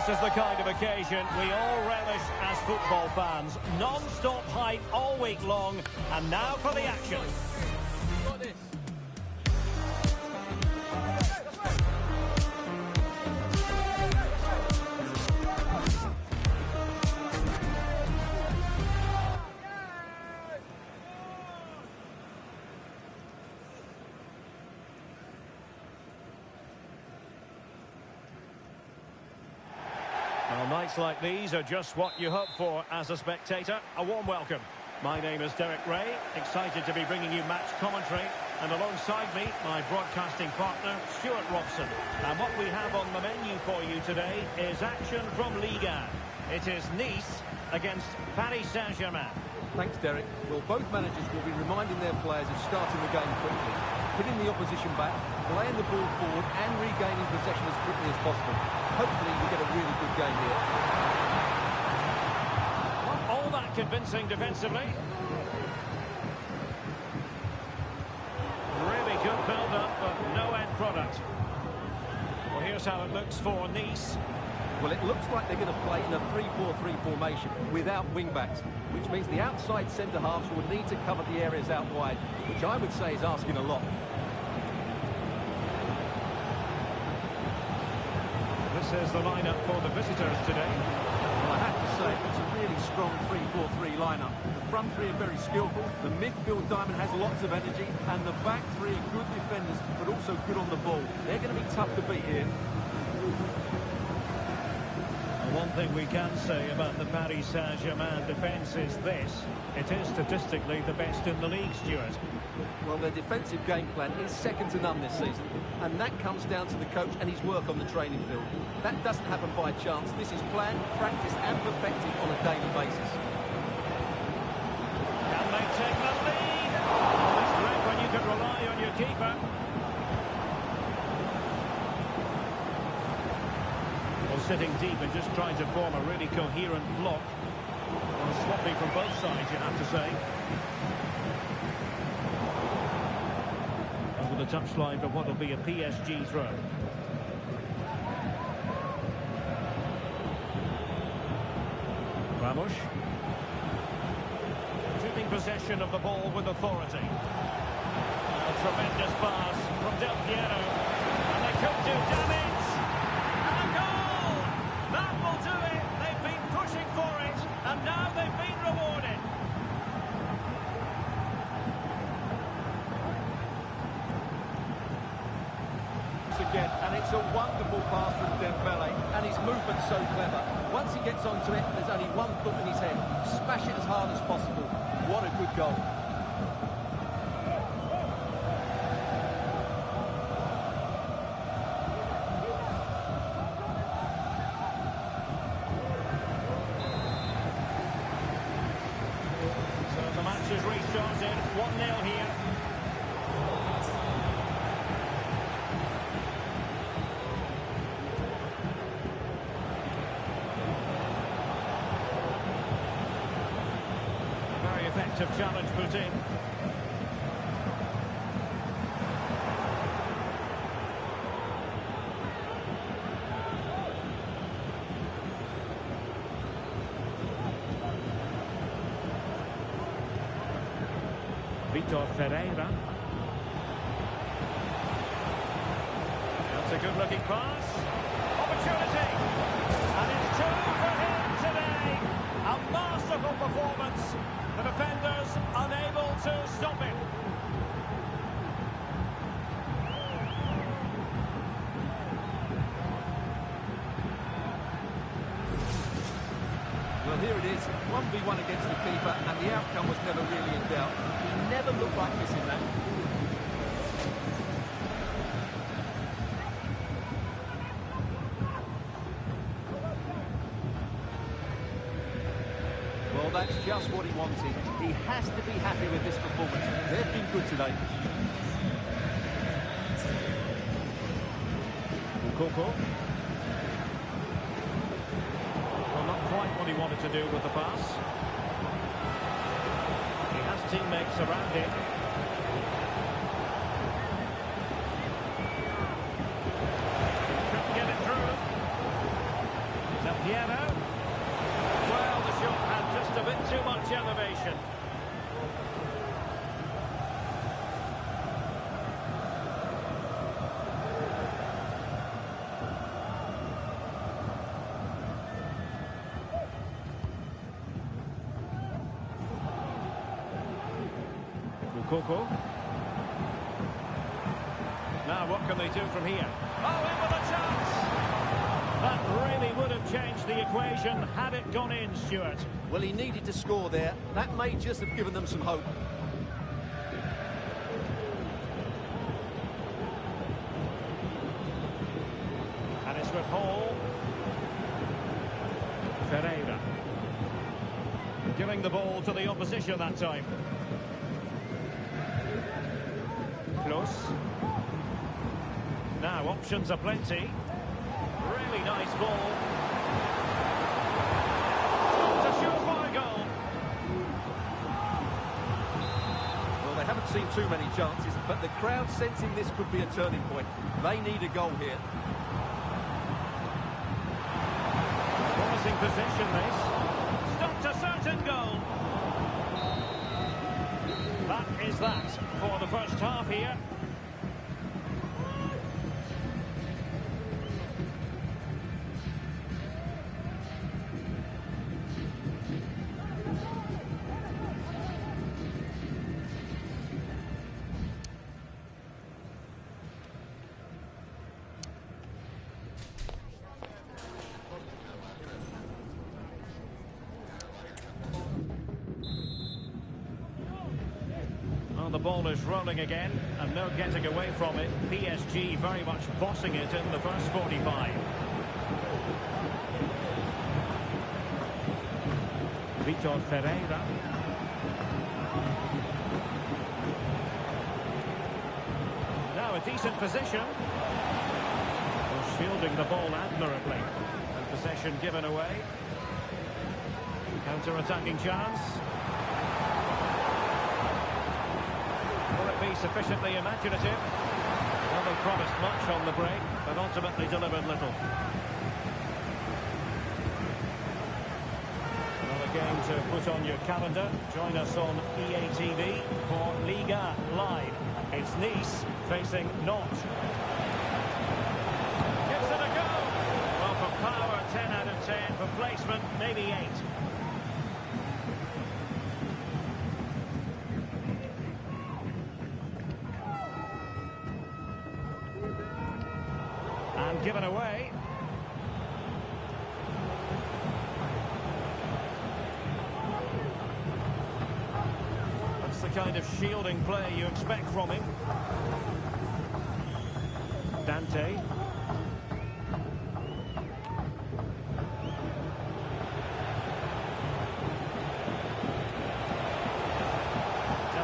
This is the kind of occasion we all relish as football fans. Non-stop hype all week long, and now for the action. Well, nights like these are just what you hope for as a spectator. A warm welcome. My name is Derek Ray, excited to be bringing you match commentary. And alongside me, my broadcasting partner, Stuart Robson. And what we have on the menu for you today is action from Liga. It is Nice against Paris Saint-Germain. Thanks, Derek. Well, both managers will be reminding their players of starting the game quickly, putting the opposition back, playing the ball forward and regaining possession as quickly as possible. Hopefully we get a really good game here. Not all that convincing defensively. Really good build-up, but no end product. Well, here's how it looks for Nice. Well, it looks like they're going to play in a 3-4-3 formation without wing-backs, which means the outside centre-halves will need to cover the areas out wide, which I would say is asking a lot. This is the lineup for the visitors today. Well, I have to say, it's a really strong 3-4-3 lineup. The front three are very skillful, the midfield diamond has lots of energy, and the back three are good defenders, but also good on the ball. They're going to be tough to beat here. One thing we can say about the Paris Saint-Germain defence is this. It is statistically the best in the league, Stuart. Well, their defensive game plan is second to none this season. And that comes down to the coach and his work on the training field. That doesn't happen by chance. This is planned, practiced and perfected on a daily basis. Can they take the lead? Oh, it's great when you can rely on your keeper. Sitting deep and just trying to form a really coherent block. Well, sloppy from both sides, you have to say. Over the touchline for what will be a PSG throw. Ramos. Keeping possession of the ball with authority. A tremendous pass from Piero. And they could do damage. That will do it. They've been pushing for it, and now they've been rewarded. Again, and it's a wonderful pass from Dembele, and his movement's so clever. Once he gets onto it, there's only one thought in his head: smash it as hard as possible. What a good goal. Is restarted, 1-0 here. Very effective challenge put in. Ferreira. That's a good-looking pass. Opportunity. And it's two for him today. A masterful performance. The defenders unable to stop him. Well, here it is, 1v1 against the keeper, and the outcome was never really in doubt. He never looked like missing that. Well, that's just what he wanted. He has to be happy with this performance. They've been good today. Coco. Quite what he wanted to do with the pass. He has teammates around him. Couldn't get it through. Piero. Well, the shot had just a bit too much elevation. Coco. Now what can they do from here? Oh, in with a chance! That really would have changed the equation had it gone in, Stuart. Well, he needed to score there. That may just have given them some hope. And it's with Hall. Ferreira. Giving the ball to the opposition that time. Close. Now options are plenty. Really nice ball. It's a surefire goal. Well, they haven't seen too many chances, but the crowd sensing this could be a turning point. They need a goal here. Promising possession this. Stopped a certain goal. That is that for the first half here. The ball is rolling again, and no getting away from it. PSG very much bossing it in the first 45. Vitor Ferreira. Now a decent position. Shielding the ball admirably. And possession given away. Counter-attacking chance. Will it be sufficiently imaginative? Well, they promised much on the break, but ultimately delivered little. Another game to put on your calendar. Join us on EA TV for Liga Live. It's Nice facing Nantes. Gives it a go. Well, for power, 10 out of 10. For placement, maybe 8. And given away. That's the kind of shielding play you expect from him. Dante.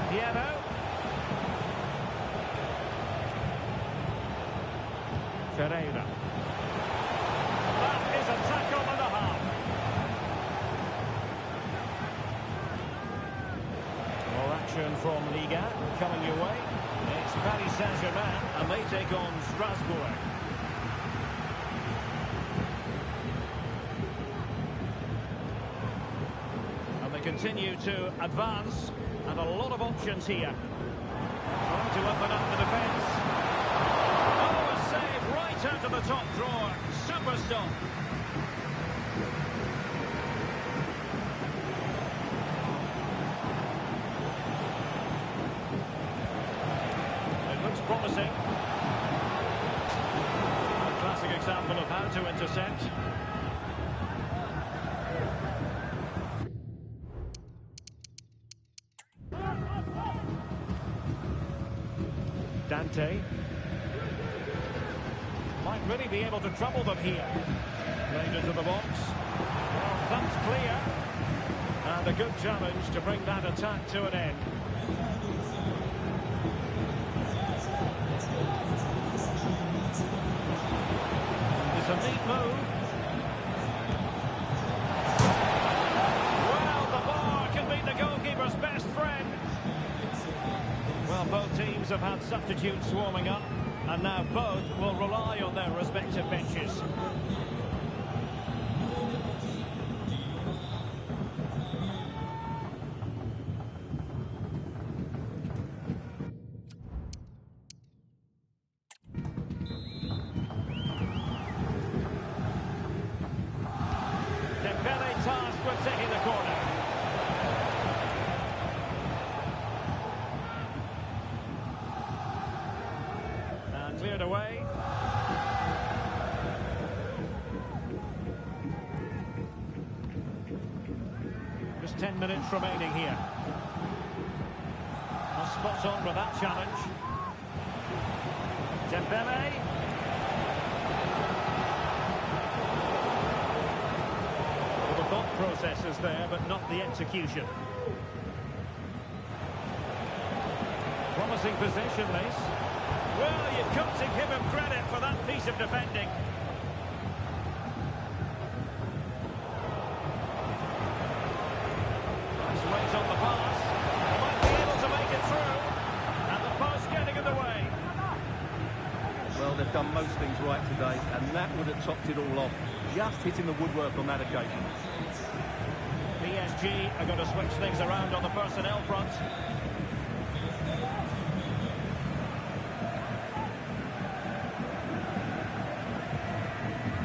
Piero. Ferreira. That is a tackle and a half. More action from Liga coming your way. It's Paris Saint-Germain and they take on Strasbourg. And they continue to advance and a lot of options here. Trying to open up the defence. Oh, a save right out of the top drawer. Super stop. It looks promising. A classic example of how to intercept. Dante. Might really be able to trouble them here. Played into the box. Well, thumped clear. And a good challenge to bring that attack to an end. It's a neat move. Well, the bar can be the goalkeeper's best friend. Well, both teams have had substitutes warming up, and now both will rely on their respective benches. 10 minutes remaining here. Well, spot on with that challenge. Dembele. Well, the thought process is there, but not the execution. Promising possession, this. Well, you've got to give him credit for that piece of defending. Nice weight on the pass. He might be able to make it through. And the post getting in the way. Well, they've done most things right today, and that would have topped it all off. Just hitting the woodwork on that occasion. PSG are going to switch things around on the personnel front.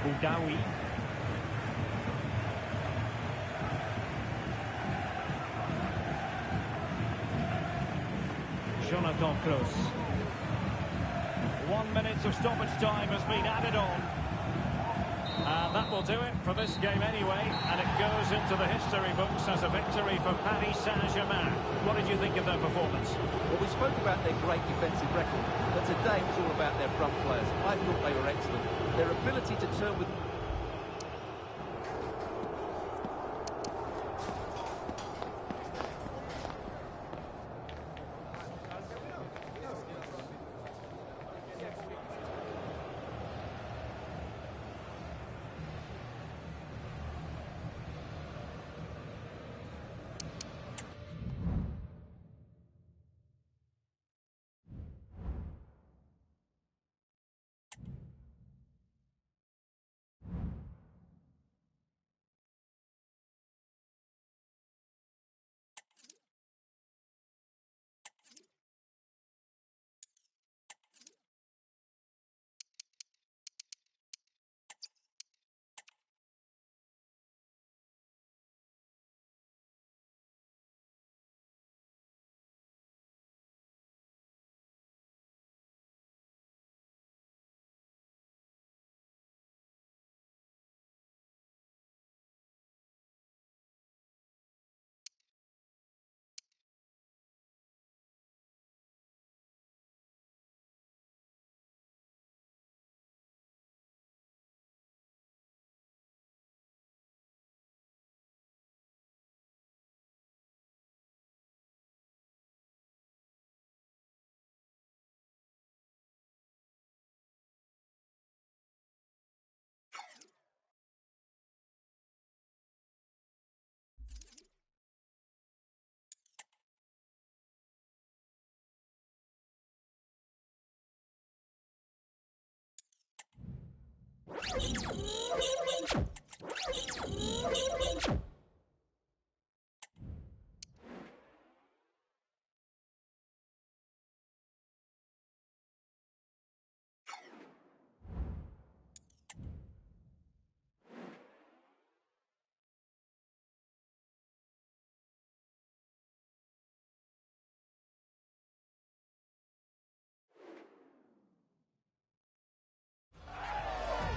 Boudaoui. Jonathan Kroos. 1 minute of stoppage time has been added on. And that will do it for this game anyway. And it goes into the history books as a victory for Paris Saint-Germain. What did you think of their performance? Well, we spoke about their great defensive record, but today it's all about their front players. I thought they were excellent. Their ability to turn with...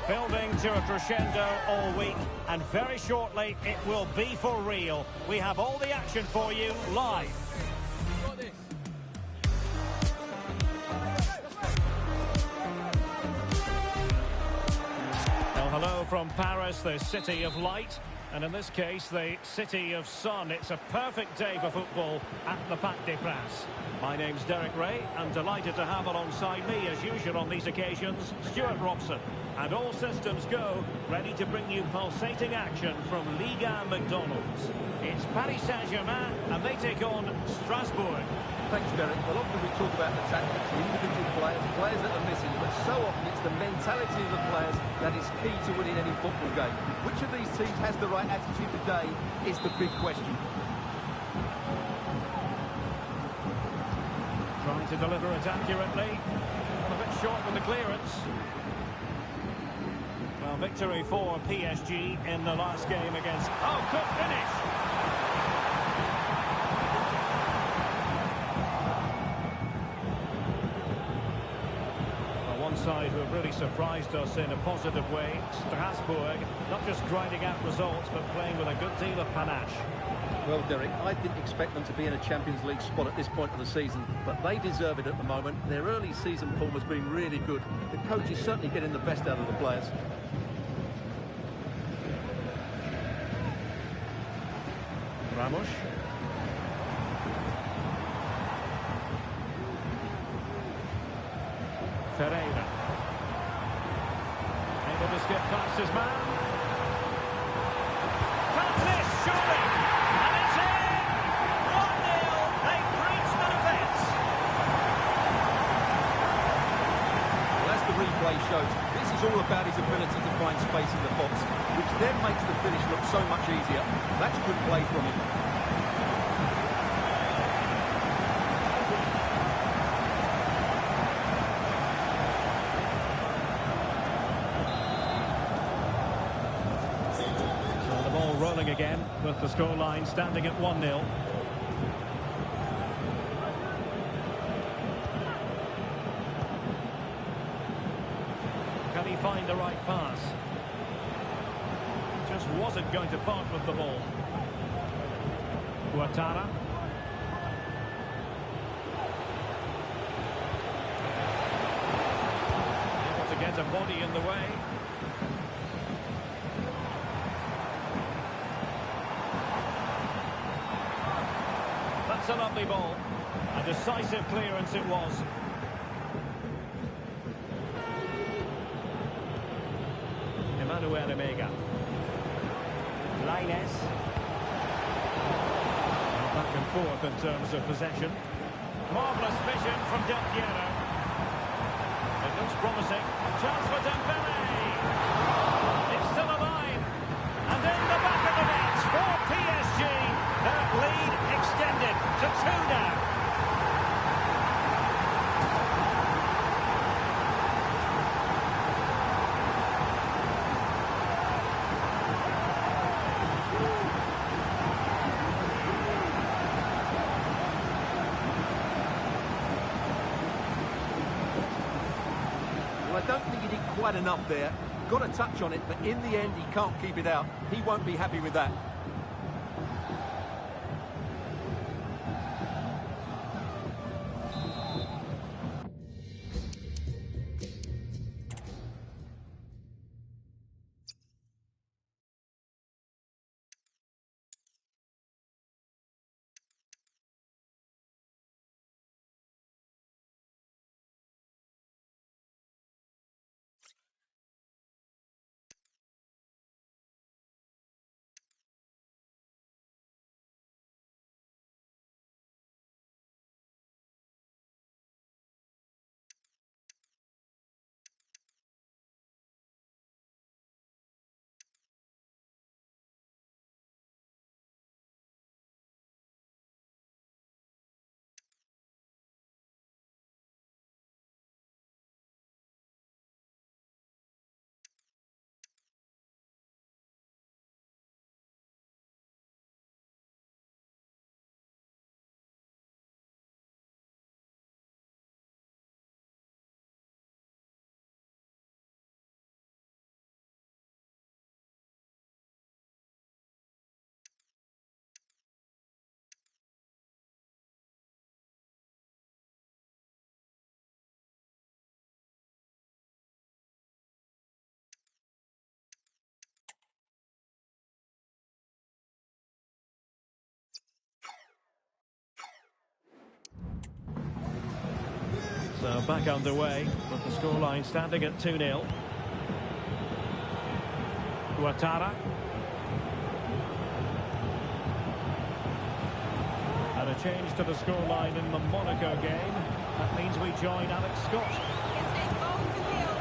Building to a crescendo all week, and very shortly it will be for real. We have all the action for you live. Well, hello from Paris, the city of light, and in this case, the city of sun. It's a perfect day for football at the Parc des Princes. My name's Derek Ray. I'm delighted to have alongside me, as usual on these occasions, Stuart Robson. And all systems go, ready to bring you pulsating action from Liga McDonald's. It's Paris Saint-Germain, and they take on Strasbourg. Thanks, Derek. Well, often we talk about the tactics, the individual players that are missing, but so often it's the mentality of the players that is key to winning any football game. Which of these teams has the right attitude today is the big question. Trying to deliver it accurately. A bit short with the clearance. Well, victory for PSG in the last game against... Oh, good finish! side who have really surprised us in a positive way. Strasbourg, not just grinding out results, but playing with a good deal of panache. Well, Derek, I didn't expect them to be in a Champions League spot at this point of the season, but they deserve it at the moment. Their early season form has been really good. The coach is certainly getting the best out of the players. Ramos. Ferreira. Able to skip past his man. Can't miss, surely! And it's in! 1-0! They breach the defence! Well, as the replay shows, this is all about his ability to find space in the box, which then makes the finish look so much easier. That's good play from him. Rolling again with the scoreline standing at 1-0. Can he find the right pass? Just wasn't going to part with the ball. Ouattara. Able to get a body in the way. That's a lovely ball. A decisive clearance it was. Emmanuel Omega. Lainez. Back and forth in terms of possession. Marvellous vision from Del Piero. It looks promising. Chance for Dembele. It's still alive. And in the back of the net for PSG. That lead extended to 2 now. Well, I don't think he did quite enough there. Got a touch on it, but in the end, he can't keep it out. He won't be happy with that. So back underway with the scoreline standing at 2-0. Ouattara. And a change to the scoreline in the Monaco game. That means we join Alex Scott. It's a goal to Lille.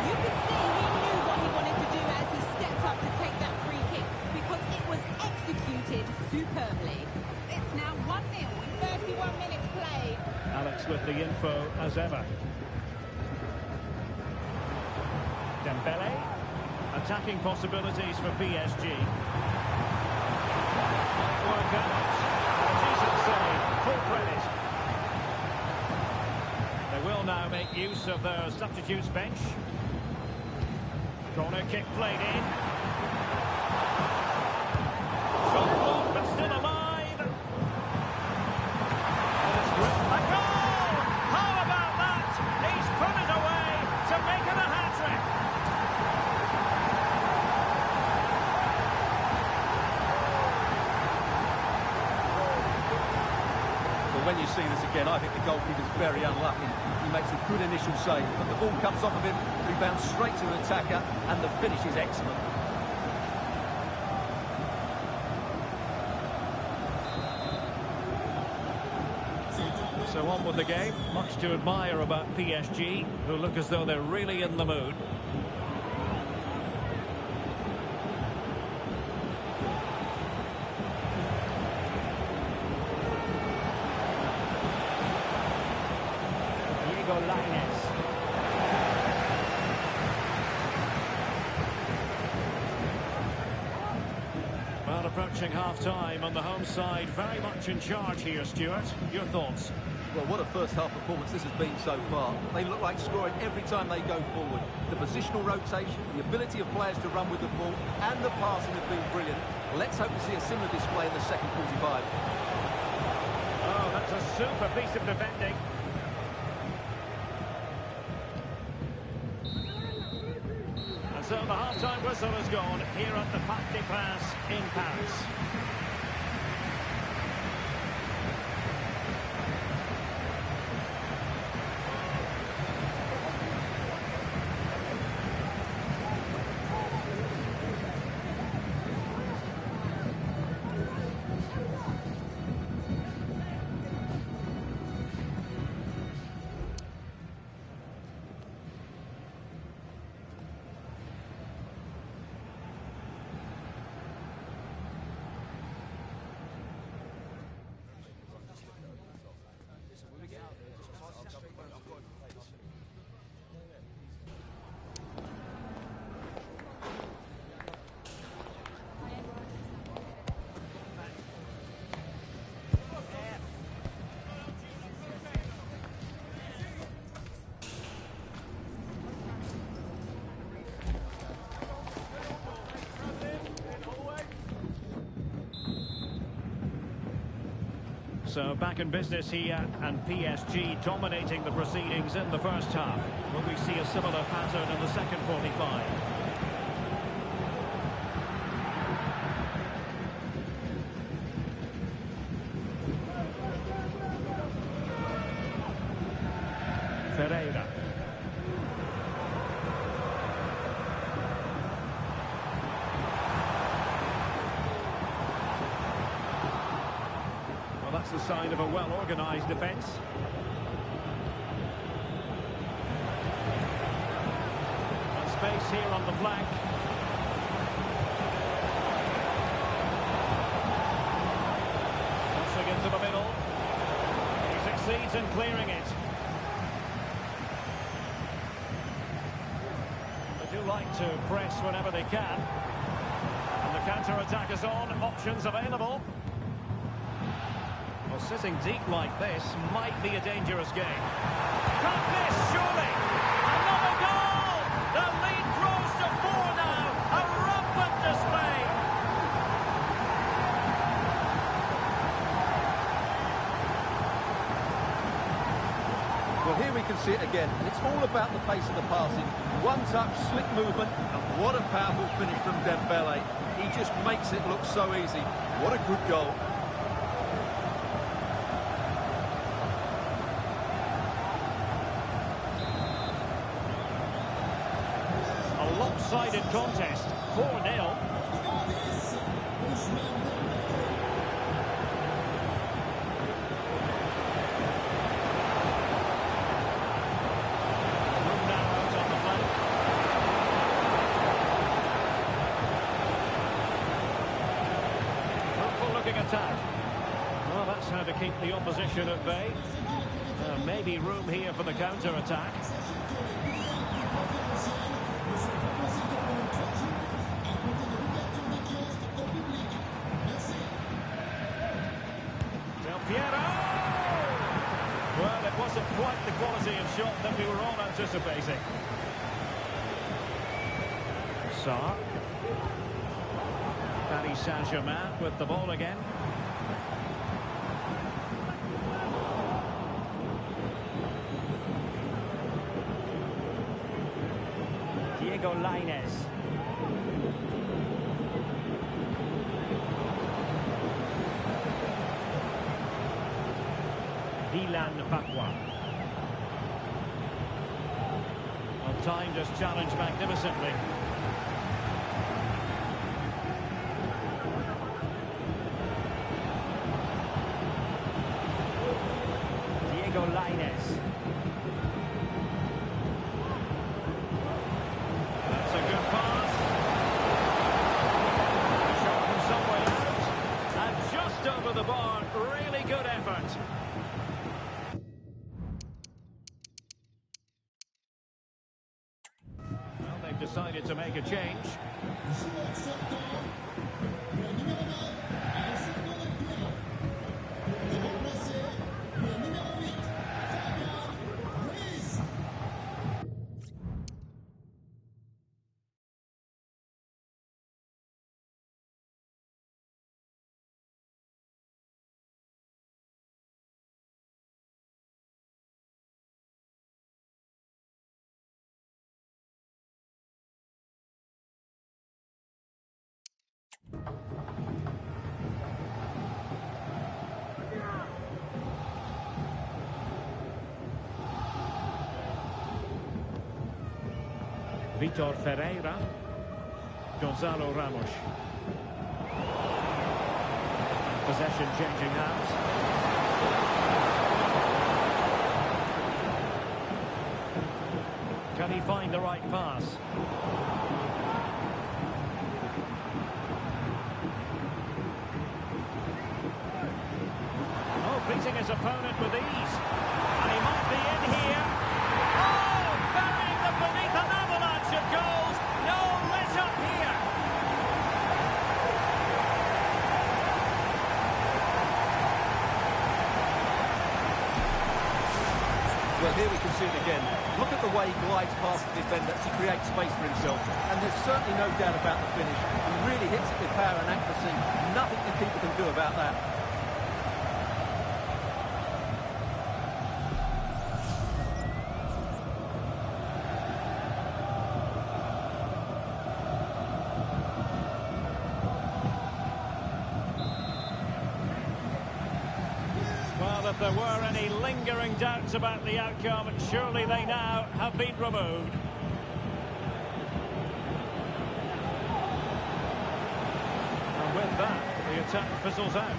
You could see he knew what he wanted to do as he stepped up to take that free kick because it was executed superbly. It's now 1-0 with 31 minutes played. Alex with the info as ever. Dembele. Attacking possibilities for PSG. Work out. A decent save. Full credit. They will will now make use of their substitutes bench. Corner kick played in. Shot blocked, but still alive. It's great. A goal! How about that? He's put it away to make it a hat-trick. Well, when you see this again, I think the goalkeeper's very unlucky. He makes a good initial save, but the ball comes off of him, rebounds straight to an attacker, and the finish is excellent. So on with the game. Much to admire about PSG, who look as though they're really in the mood. Well, approaching half-time on the home side, very much in charge here, Stuart. Your thoughts? Well, what a first-half performance this has been so far. They look like scoring every time they go forward. The positional rotation, the ability of players to run with the ball, and the passing have been brilliant. Let's hope to see a similar display in the second 45. Oh, that's a super piece of defending. And so the half-time whistle has gone here at the Parc des Princes in Paris. So back in business here, and PSG dominating the proceedings in the first half. Will we see a similar pattern in the second 45? Ferreira. That's the sign of a well-organised defence. And space here on the flank. Crossing into the middle. He succeeds in clearing it. They do like to press whenever they can. And the counter-attack is on. Options available. Well, sitting deep like this might be a dangerous game. Can't miss, surely! Another goal! The lead grows to 4 now. A rampant display. Well, here we can see it again, and it's all about the pace of the passing. One touch, slick movement, and what a powerful finish from Dembele. He just makes it look so easy. What a good goal. Lopsided contest, 4-0. Looking attack. Well, that's how to keep the opposition at bay. Maybe room here for the counter-attack. Piero! Well, it wasn't quite the quality of shot that we were all anticipating. Sarr. Paris Saint-Germain with the ball again. Diego Lainez. Dylan Pakwa. Well, time just challenged magnificently. Diego Lainez. That's a good pass. Shot from somewhere out. And just over the bar. Really good effort. Well, they've decided to make a change. Vitor Ferreira. Gonzalo Ramos. Possession changing hands. Can he find the right pass? Oh, beating his opponent with ease. And he might be in here. Oh, burying them beneath an avalanche of goals. No let up here. Well, here we can see it again. Look at the way he glides past the defender to create space for himself. And there's certainly no doubt about the finish. He really hits it with power and accuracy. Nothing the keeper can do about that. Well, if there were any lingering doubts about the outcome, surely they now have been removed. And with that, the attack fizzles out.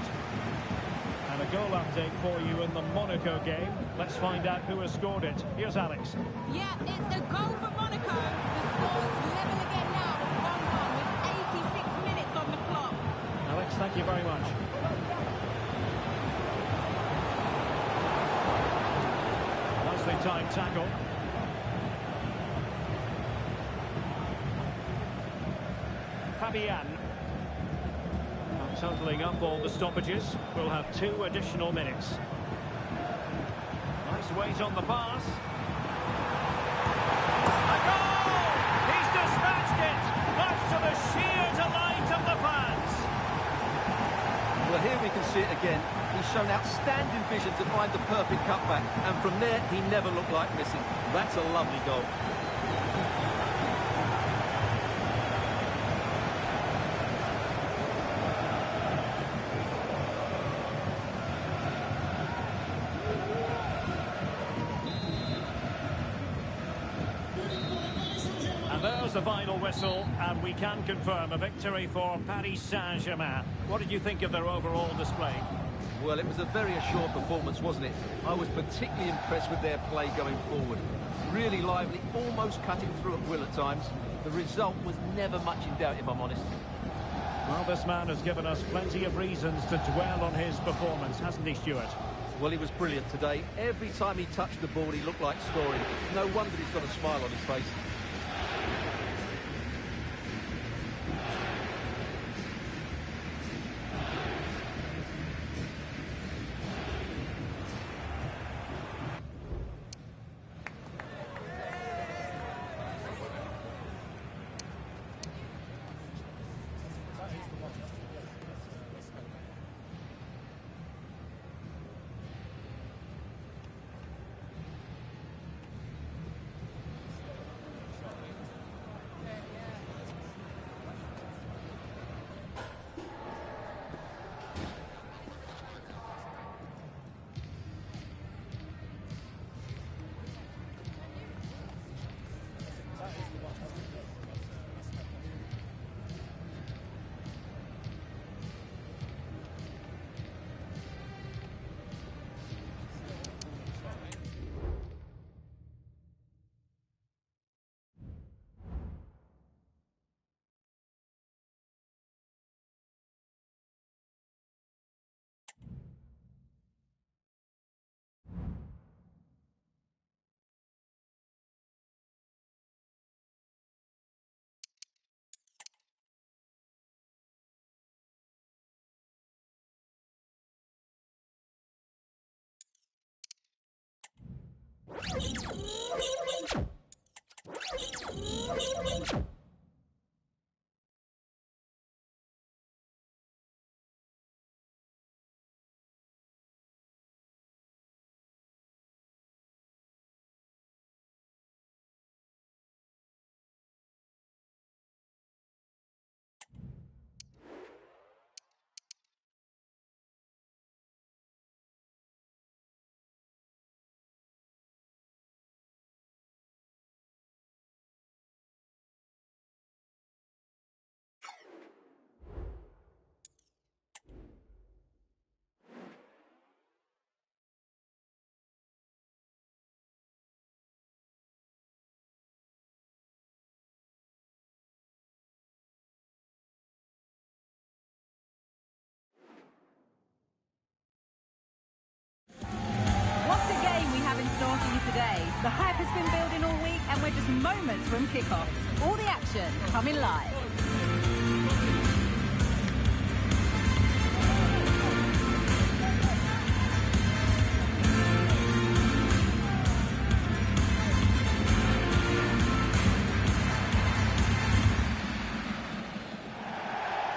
And a goal update for you in the Monaco game. Let's find out who has scored it. Here's Alex. Yeah, it's a goal for Monaco. The score's level again now at 1-1 with 86 minutes on the clock. Alex, thank you very much. Nicely timed tackle. Fabian. Totalling up all the stoppages. We'll have 2 additional minutes. Nice weight on the pass. A goal! He's dispatched it! Much to the sheer delight of the fans. Well, here we can see it again. He's shown outstanding vision to find the perfect cutback. And from there, he never looked like missing. That's a lovely goal. There's the final whistle, and we can confirm a victory for Paris Saint-Germain. What did you think of their overall display? Well, it was a very assured performance, wasn't it? I was particularly impressed with their play going forward. Really lively, almost cutting through at will at times. The result was never much in doubt, if I'm honest. Well, this man has given us plenty of reasons to dwell on his performance, hasn't he, Stuart? Well, he was brilliant today. Every time he touched the ball, he looked like scoring. No wonder he's got a smile on his face. Today. The hype has been building all week and we're just moments from kickoff. All the action coming live.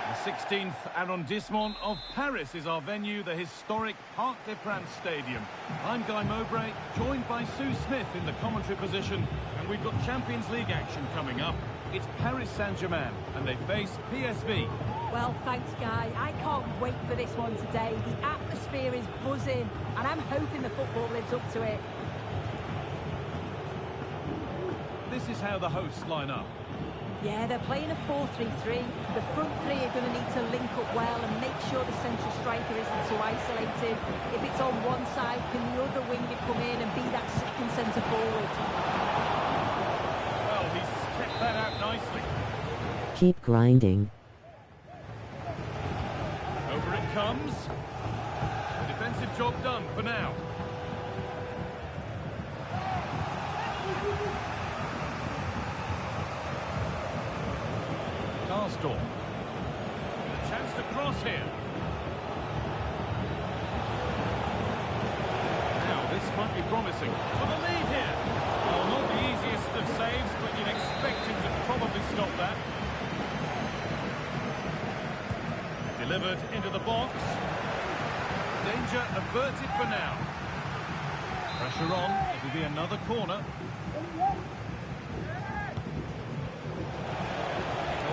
The 16th arrondissement of Paris is our venue, the historic Parc des Princes Stadium. I'm Guy Mowbray, joined by Sue Smith in the commentary position, and we've got Champions League action coming up. It's Paris Saint-Germain, and they face PSG. Well, thanks, Guy. I can't wait for this one today. The atmosphere is buzzing, and I'm hoping the football lives up to it. This is how the hosts line up. Yeah, they're playing a 4-3-3. The front three are going to need to link up well and make sure the central striker isn't too isolated. If it's on one side, can the other winger come in and be that second centre forward? Well, he's kept that out nicely. Keep grinding. Over it comes. Defensive job done for now. Karsdorp. A chance to cross here. Now, this might be promising. For the lead here. Well, not the easiest of saves, but you'd expect him to probably stop that. Delivered into the box. Danger averted for now. Pressure on. It'll be another corner.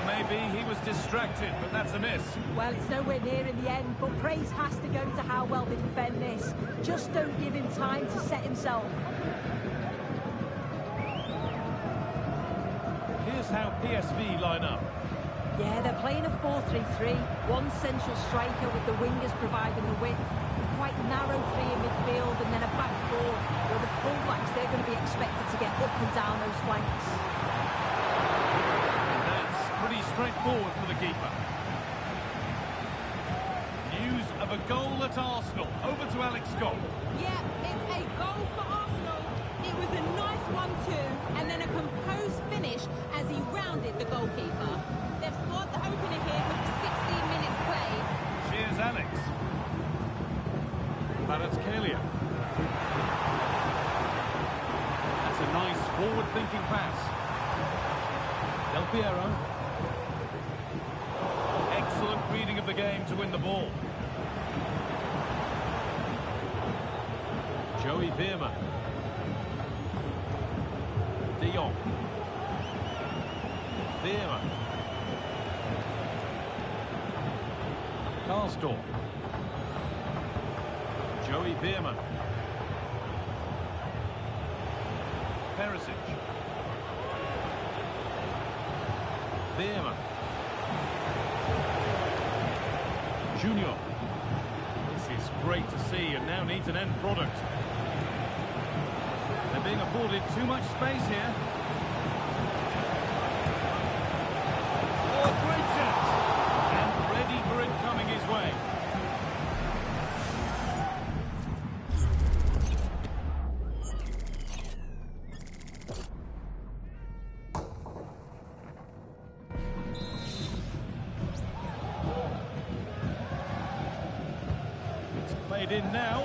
Maybe he was distracted, but that's a miss. Well, it's nowhere near in the end, but praise has to go to how well they defend this. Just don't give him time to set himself. Here's how PSV line up. Yeah, they're playing a 4-3-3. One central striker with the wingers providing the width. A quite narrow three in midfield and then a back four. Well, the fullbacks, they're going to be expected to get up and down those flanks. Pretty straightforward for the keeper. News of a goal at Arsenal. Over to Alex Scott. Yeah, it's a goal for Arsenal. It was a nice 1-2 and then a composed finish as he rounded the goalkeeper. They've scored the opener here with 16 minutes played. Cheers, Alex. Kvaratskhelia. That's a nice forward-thinking pass. Del Piero. Excellent reading of the game to win the ball. Joey Veerman. De Jong. Veerman. Karsdorp. Joey Veerman. Perisic. Veerman. Junior. This is great to see and now needs an end product. They're being afforded too much space here. Oh, great chance! And ready for it coming his way. Played in now.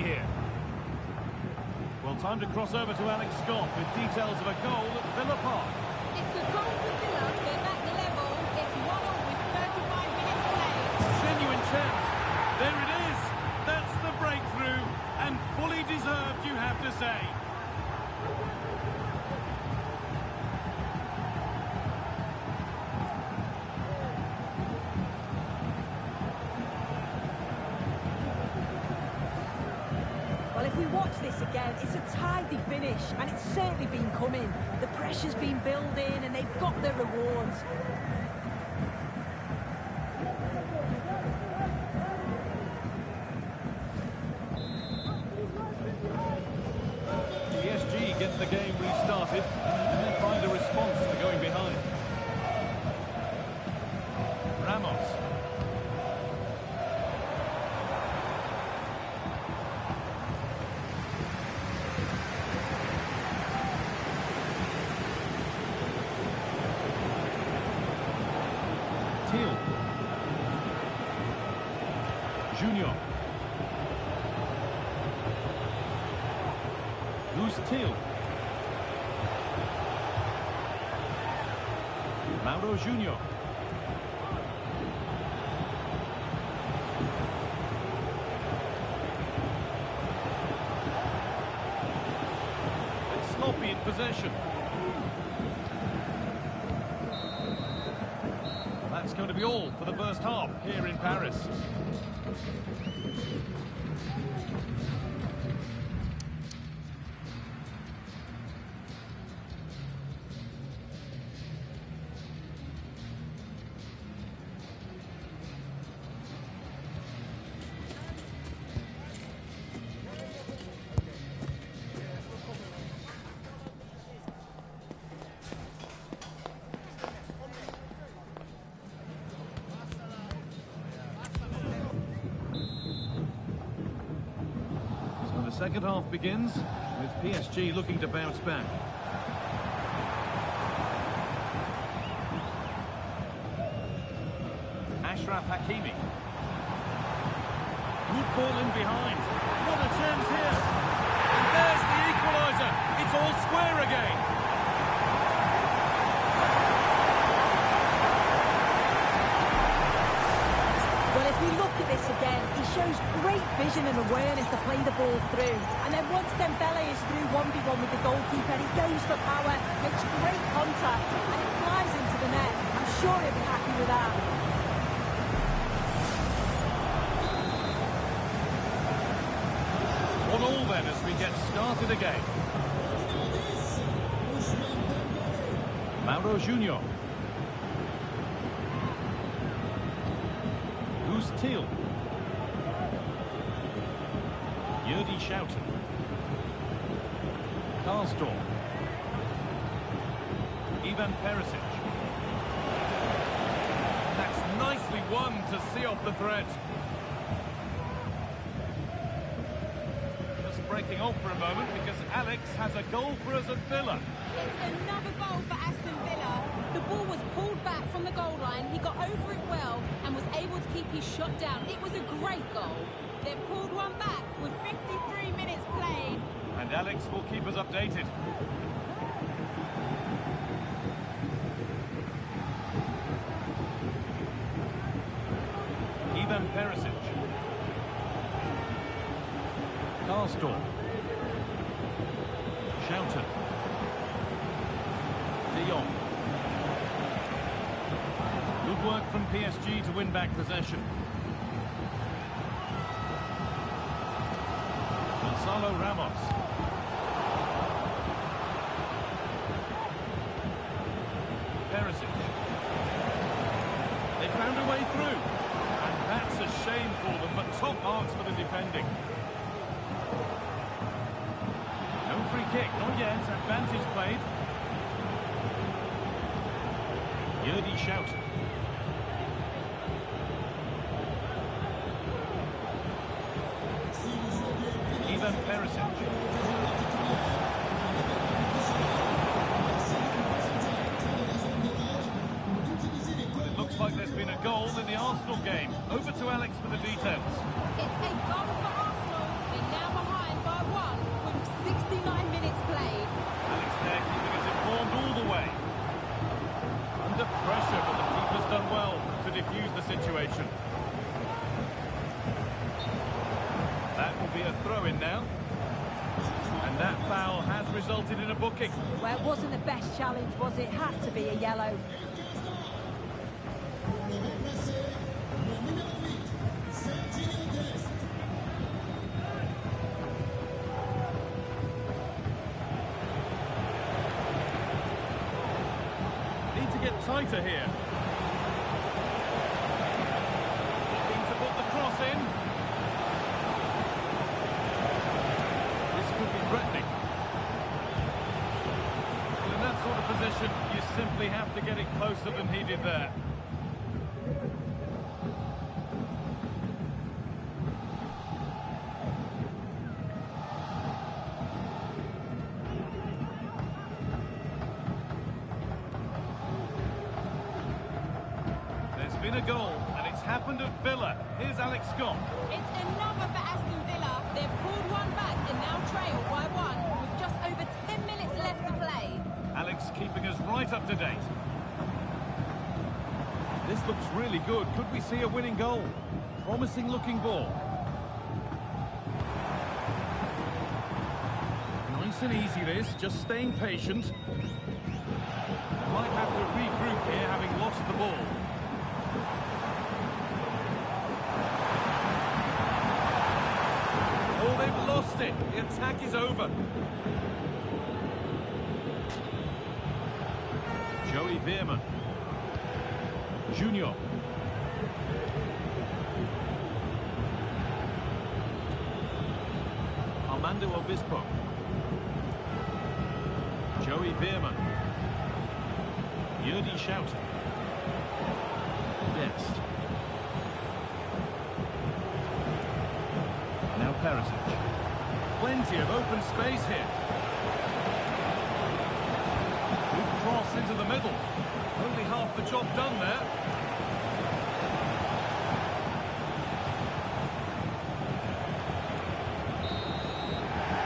here. Well, time to cross over to Alex Scott with details of a goal at Villa Park. It's a goal for Villa. They're back the level. It's 1-1 with 35 minutes played. Genuine chance. There it is. That's the breakthrough. And fully deserved, you have to say. Well, if we watch this again, it's a tidy finish, and it's certainly been coming. The pressure's been building, and they've got their rewards. PSG get the game restarted and then find a response to going behind. Ramos. Teal. Junior. Teal. Mauro Junior. It's sloppy in possession. That's going to be all for the first half here in Paris. The second half begins with PSG looking to bounce back. Ashraf Hakimi. Good ball in behind. What a chance here. And there's the equaliser. It's all square again. Well, if we look at this again, he shows great vision and awareness to play the ball through. And then once Dembele is through 1v1 with the goalkeeper, he goes for power, makes great contact, and it flies into the net. I'm sure he'll be happy with that. 1-1 then as we get started again. Mauro Junior. Teal. Yerdy Schouten. Karsdorp. Ivan Perisic. That's nicely won to see off the threat. Just breaking off for a moment because Alex has a goal for us at Villa. It's another goal for Aston Villa. The ball was pulled back from the goal line. He got over it well and was able to keep his shot down. It was a great goal. They've pulled one back with 53 minutes played. And Alex will keep us updated. Ivan Perisic. Karsdorp. Schouten. De Jong. Good work from PSG to win back possession. Gonzalo Ramos. Perisic. They found a way through. And that's a shame for them, but top marks for the defending. No free kick, not yet. Advantage played. Yerdy Schouten. Ivan Perisic. It looks like there's been a goal in the Arsenal game. Over to Alex for the details. It's a goal for Arsenal. They now be a throw-in now. And that foul has resulted in a booking. Well, it wasn't the best challenge, was it? Had to be a yellow. Need to get tighter here. Looking to put the cross in. This could be threatening. Well, in that sort of position, you simply have to get it closer than he did there. There's been a goal, and it's happened at Villa. Here's Alex Scott. It's another for Aston Villa. They've pulled one back and now trail by one with just over 10 minutes left to play. Alex keeping us right up to date. This looks really good. Could we see a winning goal? Promising looking ball. Nice and easy this, just staying patient. Might have to regroup here, having lost the ball. Oh, they've lost it. The attack is over. Joey Veerman. Junior. Armando Obispo. Joey Veerman. Yurdi Schouten. Dest. Now Perisic. Plenty of open space here. Good cross into the middle. Only half the job done there.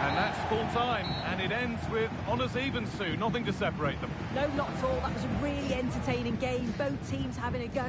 And that's full time, and it ends with honours even, Sue. Nothing to separate them. No, not at all. That was a really entertaining game. Both teams having a go.